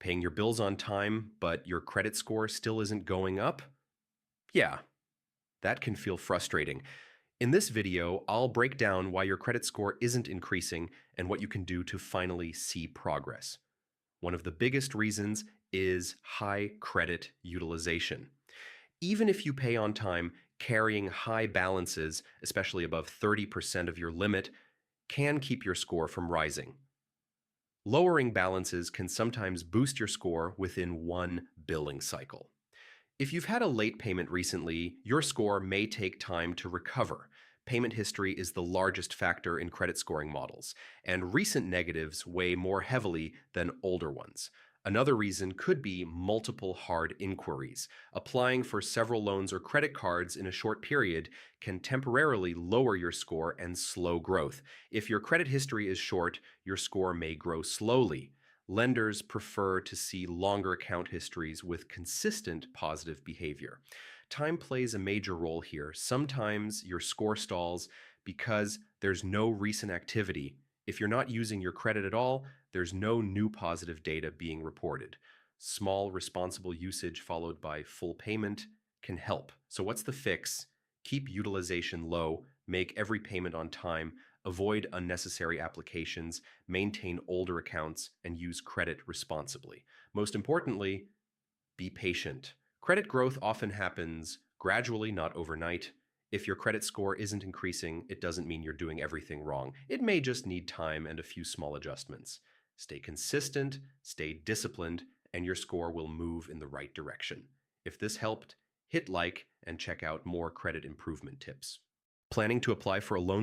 Paying your bills on time, but your credit score still isn't going up? Yeah, that can feel frustrating. In this video, I'll break down why your credit score isn't increasing and what you can do to finally see progress. One of the biggest reasons is high credit utilization. Even if you pay on time, carrying high balances, especially above 30% of your limit, can keep your score from rising. Lowering balances can sometimes boost your score within one billing cycle. If you've had a late payment recently, your score may take time to recover. Payment history is the largest factor in credit scoring models, and recent negatives weigh more heavily than older ones. Another reason could be multiple hard inquiries. Applying for several loans or credit cards in a short period can temporarily lower your score and slow growth. If your credit history is short, your score may grow slowly. Lenders prefer to see longer account histories with consistent positive behavior. Time plays a major role here. Sometimes your score stalls because there's no recent activity. If you're not using your credit at all, there's no new positive data being reported. Small, responsible usage followed by full payment can help. So, what's the fix? Keep utilization low, make every payment on time, avoid unnecessary applications, maintain older accounts, and use credit responsibly. Most importantly, be patient. Credit growth often happens gradually, not overnight. If your credit score isn't increasing, it doesn't mean you're doing everything wrong. It may just need time and a few small adjustments. Stay consistent, stay disciplined, and your score will move in the right direction. If this helped, hit like and check out more credit improvement tips. Planning to apply for a loan